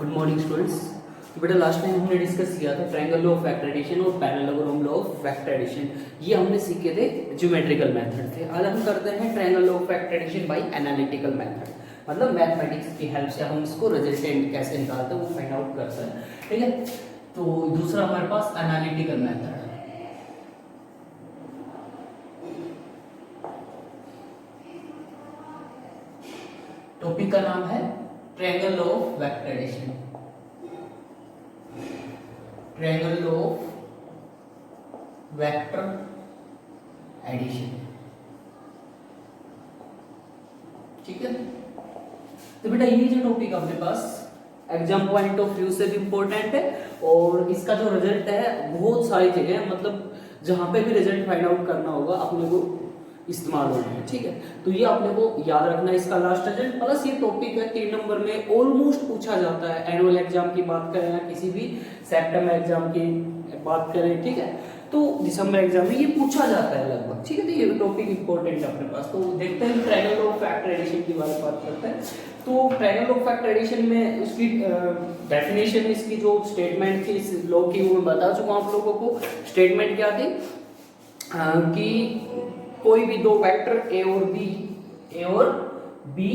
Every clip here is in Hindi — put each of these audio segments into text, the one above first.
Good morning students. तो बेटा लास्ट टाइम हमने डिस्कस किया था ट्रायंगल लॉ ऑफ फैक्टराइजेशन और पैरेललोग्राम लॉ ऑफ फैक्टराइजेशन। ये हमने सीखे थे ज्योमेट्रिकल मेथड थे। आज हम करते हैं triangle law of factorisation by analytical method, मतलब मैथमेटिक्स की हेल्प से हम इसको रिजल्टेंट कैसे निकालते हैं वो फाइंड आउट करते हैं। ठीक है, तो दूसरा हमारे पास एनालिटिकल मेथड है। टॉपिक का नाम है triangle law of factorisation. Triangle law of vector addition. ठीक है, तो बेटा ये जो टॉपिक अपने पास एग्जाम पॉइंट ऑफ व्यू से भी इंपॉर्टेंट है और इसका जो रिजल्ट है बहुत सारी जगह, मतलब जहां पे भी रिजल्ट फाइंड आउट करना होगा अपने को इस्तेमाल होना है। ठीक है, तो ये अपने को याद रखना है इसका लास्ट रिजल्ट। प्लस ये टॉपिक है 3 नंबर में ऑलमोस्ट पूछा जाता है। एनुअल एग्जाम की बात करें या किसी भी सितंबर एग्जाम की बात करें, ठीक है, तो दिसंबर एग्जाम में ये पूछा जाता है लगभग। ठीक है, तो ये टॉपिक इंपॉर्टेंट है अपने पास। तो देखते हैं ट्रायंगल ऑफ फैक्टराइजेशन की बात करते हैं। तो ट्रायंगल ऑफ फैक्टराइजेशन में उसकी डेफिनेशन, इसकी जो स्टेटमेंट थी इस लॉ की वो मैं बता चुका हूं आप लोगों को। स्टेटमेंट क्या थी कि कोई भी दो वेक्टर ए और बी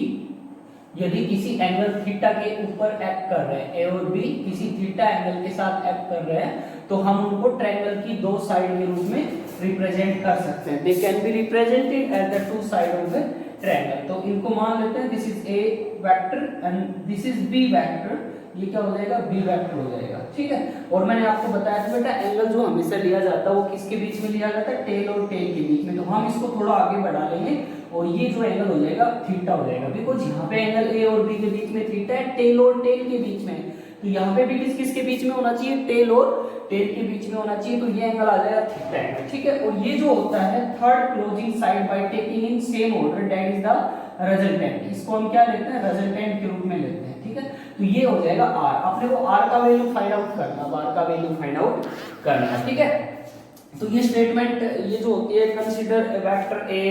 यदि किसी एंगल थीटा के ऊपर एक्ट कर रहे हैं, ए और बी किसी थीटा एंगल के साथ एक्ट कर रहे हैं, तो हम उनको ट्रायंगल की दो साइड के रूप में रिप्रेजेंट कर सकते हैं। They can be represented as the two side of the triangle. तो इनको मान लेते हैं this is A vector and this is B vector. ये क्या हो जाएगा, बी वेक्टर हो जाएगा। ठीक है, और मैंने आपको बताया था बेटा एंगल जो हमेशा लिया जाता है वो किसके बीच में लिया जाता है, टेल और टेल के बीच में। तो हम इसको थोड़ा आगे बढ़ा लेंगे और ये जो एंगल हो जाएगा थीटा हो जाएगा, बिकॉज यहाँ पे एंगल ए और बी के बीच में थीटा है, टेल और टेल के बीच में। तो यहाँ पे भी किसके बीच में होना चाहिए, टेल और टेल के बीच में होना चाहिए। तो ये एंगल आ जाएगा थीटा एंगल। ठीक है, और ये जो होता है third closing side by taking in same order, that is the resultant. इसको हम क्या लेते हैं, रिजल्टेंट के रूप में लेते हैं। ठीक है, तो ये हो जाएगा आर। अपने को आर का वैल्यू फाइंड आउट करना, आर का वैल्यू फाइंड आउट करना है। ठीक है, तो ये स्टेटमेंट ये जो होती है, consider vector A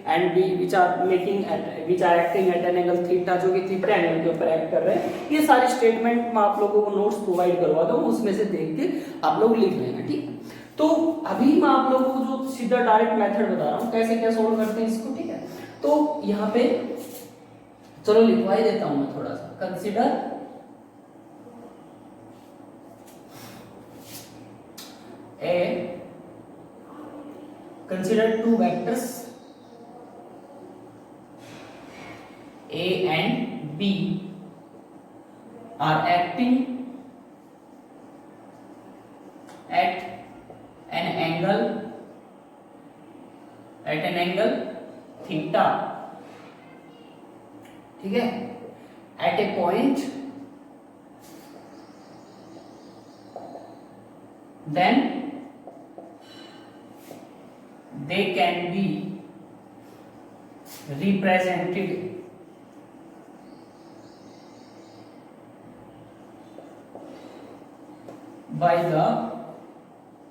and B which are acting at an angle theta, जो कि थीटा एंगल के ऊपर एक्ट कर रहे हैं। ये सारे स्टेटमेंट मैं आप लोगों को नोट्स प्रोवाइड करवा दूं, उसमें से देख के आप लोग लिख लेंगे। ठीक है, तो अभी मैं आप लोगों को जो सीधा डायरेक्ट मेथड बता रहा हूँ कैसे क्या सोल्व करते हैं इसको। ठीक है, तो यहाँ पे चलो लिखवा ही देता हूं मैं थोड़ा सा। Consider consider two vectors A and B are acting at an angle theta, ठीक है, at a point, then they can be represented by the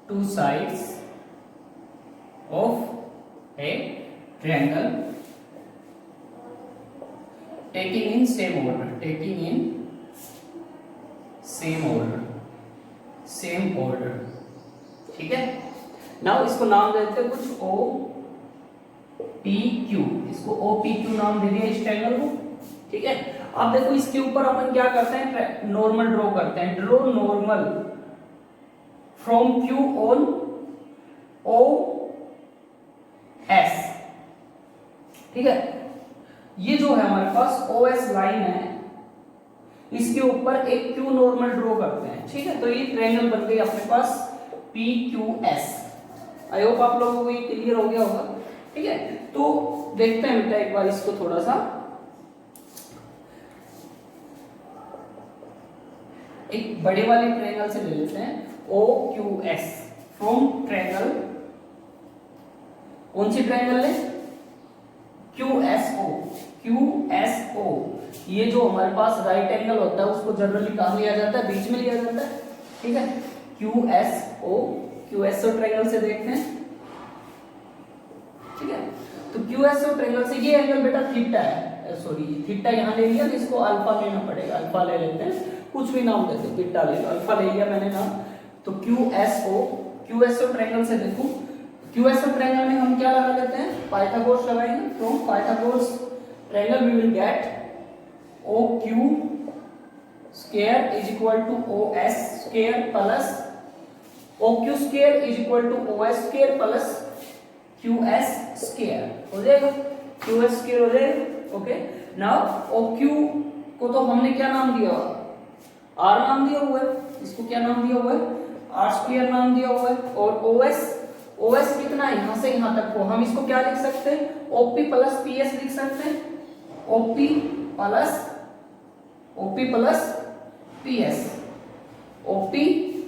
two sides of a triangle taking in same order, same order। ठीक है, नाउ इसको नाम देते हैं कुछ ओ पी क्यू। इसको ओ पी क्यू नाम दे दिया इस ट्रायंगल को। ठीक है, अब देखो इसके ऊपर अपन क्या करते हैं, नॉर्मल ड्रॉ करते हैं। Draw normal from Q on O S. ठीक है, ये जो है हमारे पास ओ एस लाइन है, इसके ऊपर एक क्यू नॉर्मल ड्रॉ करते हैं। ठीक है, तो ये ट्रायंगल बन गई अपने पास P Q S. I hope आप लोगों को ये क्लियर हो गया होगा। ठीक है, तो देखते हैं बेटा एक बार इसको थोड़ा सा एक बड़े वाले ट्रायंगल से ले लेते हैं O Q S from triangle. कौन सी ट्रायंगल है, क्यू एस ओ। ये जो हमारे पास राइट एंगल होता है उसको जनरली कहां लिया जाता है, बीच में लिया जाता है। ठीक है, क्यू एस ओ ट्रायंगल से देखते हैं। ठीक है, तो QSO ट्रायंगल से ये एंगल बेटा थीटा है, सॉरी थीटा यहाँ ले लिया, इसको अल्फा लेना पड़ेगा, अल्फा ले लेते हैं, कुछ भी नाम देते हैं, थीटा ले लो, अल्फा ले लिया मैंने नाम। तो QSO ट्रायंगल से देखो, QSO ट्रायंगल में हम क्या लगा लेते हैं, पाइथागोरस लगाएंगे। From Pythagoras triangle we will get OQ square is equal to OS square plus OQ square is equal to OS square plus QS square हो जाएगा, QS स्क्वायर हो जाएगा। ओके, नाउ OQ को तो हमने क्या नाम दिया, R नाम दिया हुआ है, इसको क्या नाम दिया हुआ है, R स्क्वायर नाम दिया हुआ है। और OS कितना है, यहां से यहां तक को हम इसको क्या लिख सकते हैं, OP प्लस PS लिख सकते हैं, OP plus PS, OP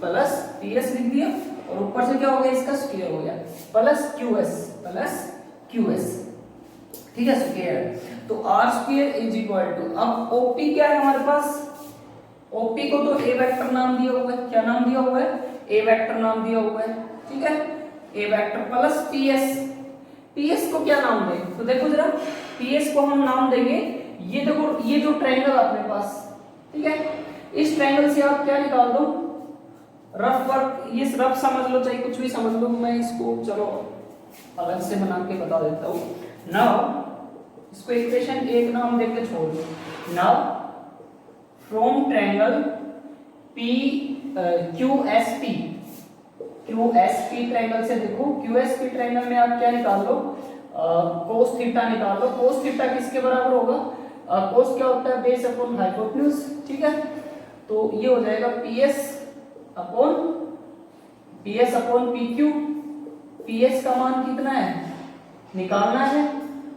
plus PS लिख दिया, और ऊपर से क्या हो गया, इसका स्क्वायर हो गया, प्लस QS, ठीक है, स्क्वायर। तो R square is equal to, अब OP क्या है हमारे पास, OP को तो A वेक्टर नाम दिया हुआ है, क्या नाम दिया हुआ है, A वेक्टर नाम दिया हुआ है, ठीक है, A वेक्टर प्लस PS को क्या नाम दें, तो देखो जरा, PS को हम नाम देंगे, ये देखो ये जो ट्रायंगल अपने पास, ठीक है, इस ट्रायंगल से आप क्या निकाल दो, रफ वर्क, ये रफ समझ लो चाहे कुछ भी समझ लो, मैं इसको चलो अलग से बना के बता देता हूं। नाउ इसको इक्वेशन 1 नाम देके छोड़ दो। Now from triangle QSP triangle से देखो, QSP ट्रायंगल में आप क्या निकाल लो, cos थीटा निकाल लो। cos थीटा किसके बराबर होगा, cos क्या होता है, बेस अपॉन हाइपोटेन्यूज, ठीक है, तो ये हो जाएगा PS अपॉन PQ। PS का मान कितना है निकालना है,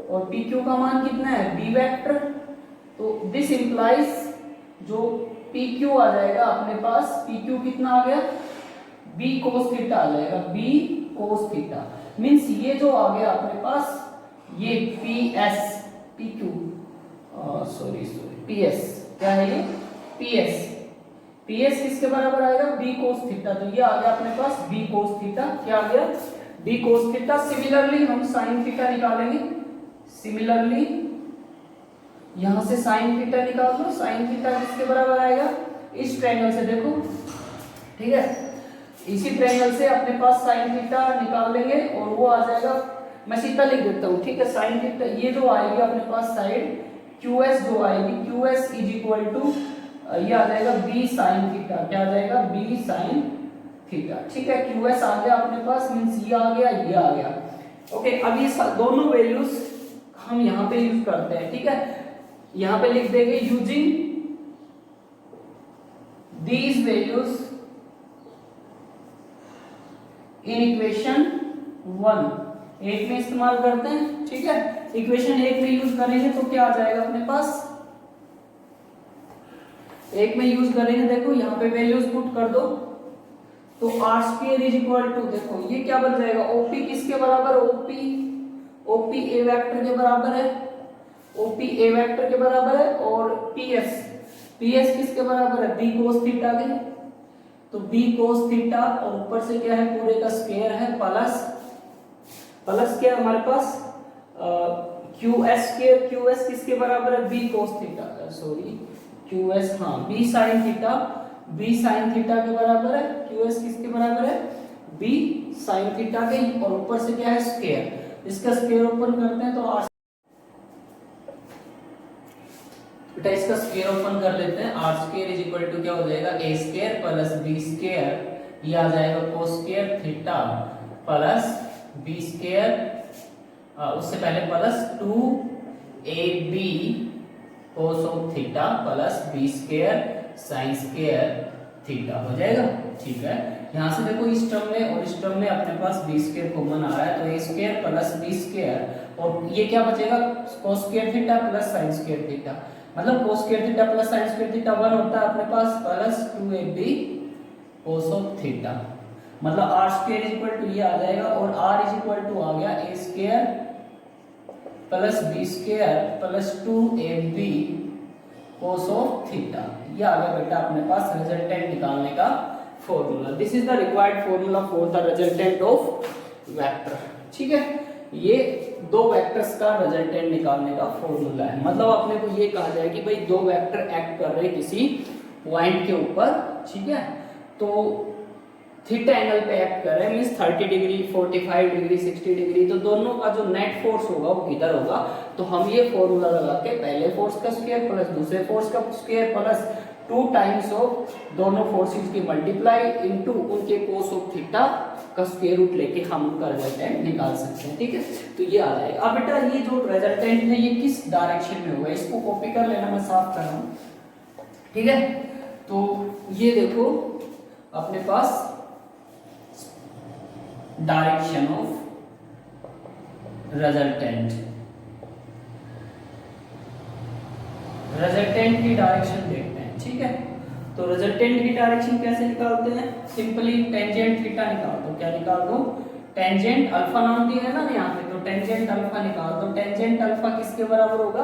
और PQ का मान कितना है, B वेक्टर। तो दिस इंप्लाइज जो PQ आ जाएगा अपने पास, PQ कितना आ गया, B cos थीटा आ जाएगा, B cos थीटा मींस ये जो आ गया अपने पास, ये PQ PS क्या है, ये PS किसके बराबर आएगा, B cos थीटा। तो ये आ गया अपने पास B cos थीटा, क्या आ गया, B cos थीटा। सिमिलरली हम sin थीटा निकालेंगे, सिमिलरली यहां से sin थीटा निकाल लो, sin थीटा किसके बराबर आएगा, इस ट्रायंगल से देखो, ठीक है, इसी ट्रायंगल से अपने पास sin थीटा निकाल लेंगे, और वो आ जाएगा, मैं सीधा लिख देता हूं, ठीक है, sin थीटा ये जो आएगी अपने पास साइड QS जो आएगी, QS इज इक्वल टू ये आ जाएगा B sin थीटा, क्या आ जाएगा, B sin थीटा, ठीक है। QS आ गया अपने पास, मींस ये आ गया, ये आ गया। ओके, अब ये दोनों वैल्यूज हम यहाँ पे यूज करते हैं, ठीक है, यहाँ पे लिख देंगे using these values in equation 1 में इस्तेमाल करते हैं, ठीक है। इक्वेशन 1 में यूज करेंगे तो क्या आ जाएगा अपने पास, 1 में यूज करेंगे, देखो यहाँ पे वैल्यूज पुट कर दो, तो R square is equal to, देखो ये क्या बन जाएगा, OP किसके बराबर, OP A वेक्टर के बराबर है, OP A वेक्टर के बराबर है, और PS किसके बराबर है, B cos थीटा के, तो B cos थीटा, और ऊपर से क्या है, पूरे का स्क्वायर है, प्लस क्या हमारे पास QS स्क्वायर, QS किसके बराबर है, B cos theta, sorry QS, हाँ B sin थीटा के बराबर है, QS किसके बराबर है, B sin थीटा के, और ऊपर से क्या है, स्क्वायर, इसका स्क्वायर ओपन करते हैं, तो बेटा इसका स्क्वायर ओपन कर लेते हैं, R square is equal to क्या हो जाएगा, A square plus B square, ये आ जाएगा cos square theta plus B square, उससे पहले plus 2AB cos of theta plus B square sin square theta हो जाएगा, ठीक है। यहाँ से देखो इस टर्म में और इस टर्म में अपने पास B स्क्वायर कॉमन आ रहा है, तो A square plus B square, और ये क्या बचेगा, cos square theta plus sin square theta, मतलब cos square theta plus sin square theta 1 होता है अपने पास, plus 2AB cos of theta, मतलब R square is equal to ये आ जाएगा, और R इज इक्वल टू आ गया A square plus B square plus 2AB cos of theta, ये आ गया बेटा अपने पास रिजल्टेंट निकालने का formula. This is the required formula for the resultant of vector, ठीक है। ये दो वेक्टर्स का रिजल्टेंट निकालने का फॉर्मूला है। मतलब अपने को ये कहा जाए कि भाई दो वेक्टर एक्ट कर रहे हैं किसी पॉइंट के ऊपर, ठीक है, तो थीटा एंगल पे एक्ट कर रहे हैं, मींस 30 डिग्री, 45 डिग्री, 60 डिग्री, तो दोनों का जो नेट फोर्स होगा वो किधर होगा, तो हम ये फॉर्मूला लगा के पहले फोर्स का स्क्वायर प्लस दूसरे फोर्स का स्क्वायर प्लस 2 टाइम्स ऑफ दोनों फोर्सेस की मल्टीप्लाई इनटू उनके कोस ऑफ थीटा का स्क्वायर रूट लेके हम उनका रिजल्टेंट निकाल सकते हैं, ठीक है। तो ये आ जाएगा। अब बेटा ये जो रिजल्टेंट है ये किस डायरेक्शन में होगा, इसको कॉपी कर लेना, मैं साफ कर रहा हूँ, ठीक है। तो ये देखो अपने पास डायरेक्शन ऑफ रिजल्टेंट, रिजल्टेंट की डायरेक्शन देखते हैं, ठीक है। तो रिजल्टेंट की डायरेक्शन कैसे निकालते हैं, सिंपली टेंजेंट थीटा निकाल दो। क्या निकाल दो, टेंजेंट अल्फा नाम दिया है ना यहाँ पे, तो टेंजेंट अल्फा निकाल दो। टेंजेंट अल्फा किसके बराबर होगा,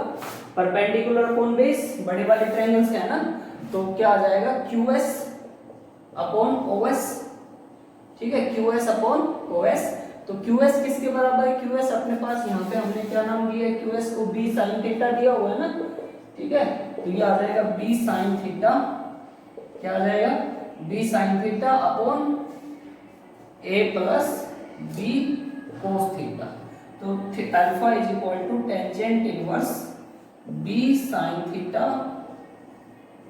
परपेंडिकुलर अपॉन बेस, बड़े वाले ट्रायंगल से है ना, तो क्या आ जाएगा QS अपॉन OS, ठीक है, QS अपॉन OS। तो QS किसके बराबर है, QS अपने पास यहाँ पे हमने क्या नाम दिया है, QS को B sin थीटा दिया हुआ है ना, ठीक है। तो ये आ जाएगा B sin थीटा, क्या आ जाएगा B sin theta upon A plus B cos theta. तो alpha is equal to tangent inverse B sin theta,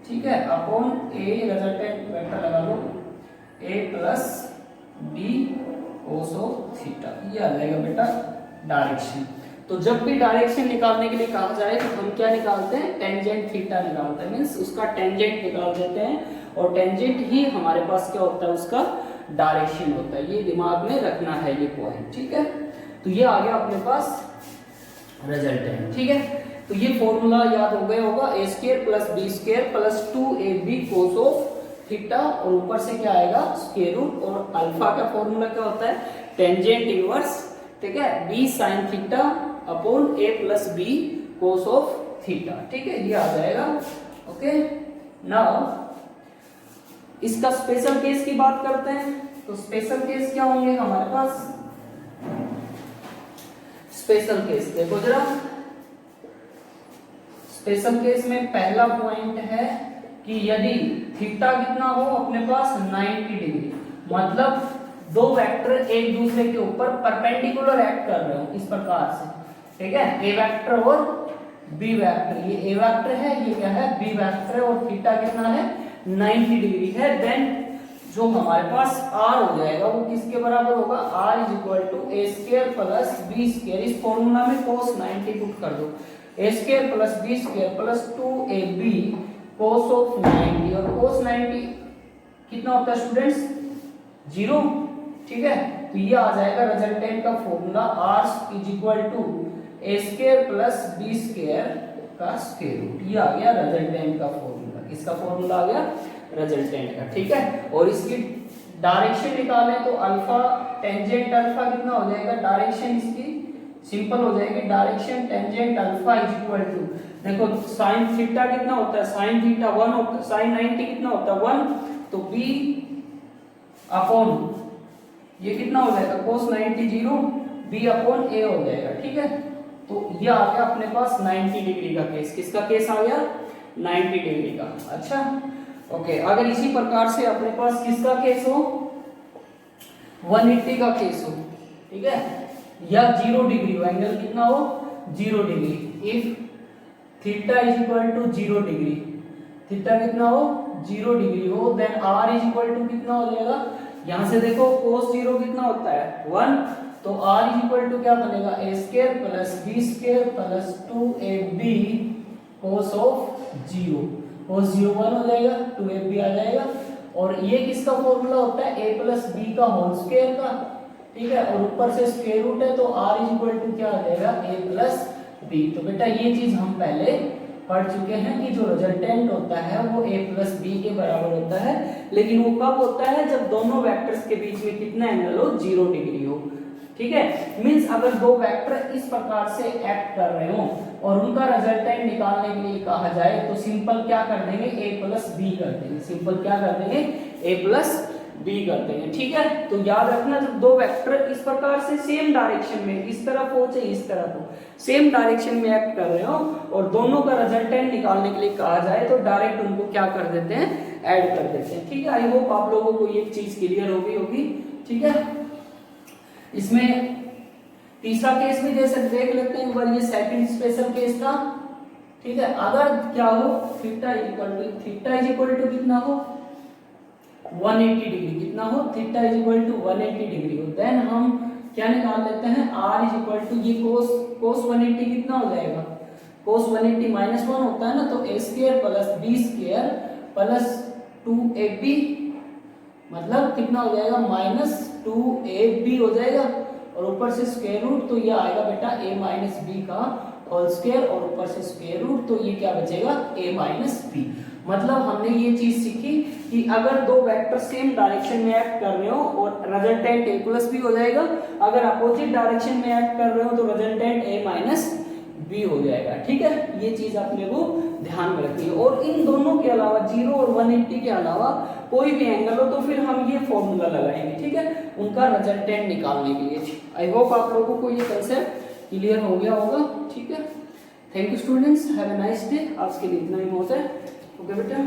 ठीक है, अपॉन A, रिजल्टेंट वेक्टर लगा लो, A plus B cos theta. ये आ जाएगा बेटा डायरेक्शन। तो जब भी डायरेक्शन निकालने के लिए कहा जाए तो हम क्या निकालते हैं, टेंजेंट थीटा निकालते हैं, मींस उसका टेंजेंट निकाल देते हैं, और टेंजेंट ही हमारे पास क्या होता है, उसका डायरेक्शन होता है। ये दिमाग में रखना है ये पॉइंट, ठीक है। तो ये आ गया अपने पास रिजल्टेंट, ठीक है। तो ये फॉर्मूला याद हो गया होगा, a square plus b square plus 2ab cos of theta, और ऊपर से क्या आएगा स्क्वायर रूट, और अल्फा का फॉर्मूला क्या होता है, टेंजेंट इनवर्स, ठीक है, b sin theta upon a plus b cos of theta, ठीक है। ये आ जाएगा, ओके। नाउ इसका स्पेशल केस की बात करते हैं। तो स्पेशल केस क्या होंगे हमारे पास, स्पेशल केस देखो जरा। स्पेशल केस में पहला पॉइंट है कि यदि थीटा कितना हो अपने पास 90 डिग्री, मतलब दो वेक्टर एक दूसरे के ऊपर परपेंडिकुलर एक्ट कर रहे हो इस प्रकार से, ठीक है, ए वेक्टर और बी वेक्टर। ये ए वेक्टर है, ये क्या है बी वेक्टर है, और थीटा कितना है 90 डिग्री है। देन जो हमारे पास r हो जाएगा वो किसके बराबर होगा, r is equal to a square plus b square. इस फॉर्मूला में cos 90 पुट कर दो, a square plus b square plus 2ab cos of 90, और cos 90 कितना होता है स्टूडेंट्स 0, ठीक है। तो ये आ जाएगा रिजल्टेंट का formula, r is equal to a square plus b square का स्क्वायर रूट। ये आ गया रिजल्टेंट का फॉर्मूला, किसका फॉर्मूला आ गया, रिजल्टेंट का, ठीक है। और इसकी डायरेक्शन निकालें तो अल्फा, टेंजेंट अल्फा कितना हो जाएगा, डायरेक्शन इसकी सिंपल हो जाएगी, direction tangent alpha is equal to, देखो sin थीटा कितना होता है, sin थीटा 1 होता है, sin 90 कितना होता है 1, तो b अपॉन ये कितना हो जाएगा cos 90 0, b अपॉन a हो जाएगा, ठीक है। तो ये आ गया अपने पास 90 डिग्री का केस, किसका केस आ गया 90 डिग्री का। अच्छा ओके, अगर इसी प्रकार से अपने पास किसका केस हो 180 का केस हो, ठीक है, या 0 डिग्री हो, एंगल कितना हो 0 degree, if theta is equal to 0 degree, theta कितना हो 0 डिग्री हो, then r is equal to कितना हो जाएगा, यहां से देखो cos 0 कितना होता है 1, तो r इज इक्वल टू क्या बनेगा a square plus b square plus 2ab cos of 0, cos 0 1 हो जाएगा, 2ab आ जाएगा, और ये किसका फॉर्मूला होता है a प्लस b का होल स्क्वायर का, ठीक है, और ऊपर से स्क्वायर रूट है, तो r इज इक्वल टू क्या आ जाएगा a प्लस b। तो बेटा ये चीज हम पहले पढ़ चुके हैं कि जो रिजल्टेंट होता है वो a प्लस b के बराबर होता है, लेकिन वो कब होता है जब दोनों वेक्टर्स के बीच में कितना एंगल हो 0 डिग्री हो, ठीक है। मींस अगर दो वेक्टर इस प्रकार से एक्ट कर रहे हो और उनका रिजल्टेंट निकालने के लिए कहा जाए तो सिंपल क्या कर देंगे a प्लस b कर देंगे, सिंपल क्या कर देंगे a प्लस बी कर देंगे। ठीक है, तो याद रखना जब दो वेक्टर इस प्रकार से सेम डायरेक्शन में, इस तरफ हो चाहे इस तरफ हो, सेम डायरेक्शन में एक्ट कर रहे हो और दोनों का रिजल्टेंट निकालने के लिए कहा जाए तो डायरेक्ट उनको क्या कर देते हैं, ऐड कर देते हैं। ठीक है, आई होप आप लोगों को ये चीज क्लियर होगी। ठीक है, इसमें तीसरा केस भी जैसे देख लेते हैं एक बार, ये सेकंड स्पेशल केस था। ठीक है, अगर क्या हो थीटा इज इक्वल टू कितना हो 180 डिग्री, कितना हो theta is equal to 180 degree हो, देन हम क्या निकाल लेते हैं r इज इक्वल टू ये cos 180 कितना हो जाएगा, cos 180 -1 होता है ना, तो a square plus b square plus 2ab मतलब कितना हो जाएगा -2ab हो जाएगा और ऊपर से स्क्वायर रूट, तो ये आएगा बेटा a माइनस बी का होल स्क्वायर और ऊपर से स्क्वायर रूट, तो ये क्या बचेगा a माइनस बी। मतलब हमने ये चीज सीखी कि अगर दो वेक्टर सेम डायरेक्शन में एक्ट कर रहे हो और रिजल्टेंट a प्लस बी हो जाएगा, अगर अपोजिट डायरेक्शन में एक्ट कर रहे हो तो रिजल्टेंट a माइनस बी हो जाएगा। ठीक है, ये चीज अपने को ध्यान में रखनी है। और इन दोनों के अलावा 0 और 180 के अलावा कोई भी एंगल हो तो फिर हम ये फॉर्मूला लगाएंगे। ठीक है, उनका रिजल्टेंट निकालने के लिए। आई होप आप लोगों को ये कंसेप्ट क्लियर हो गया होगा। ठीक है, thank you students, have a nice day. आज के लिए इतना ही बहुत है। ओके बेटा।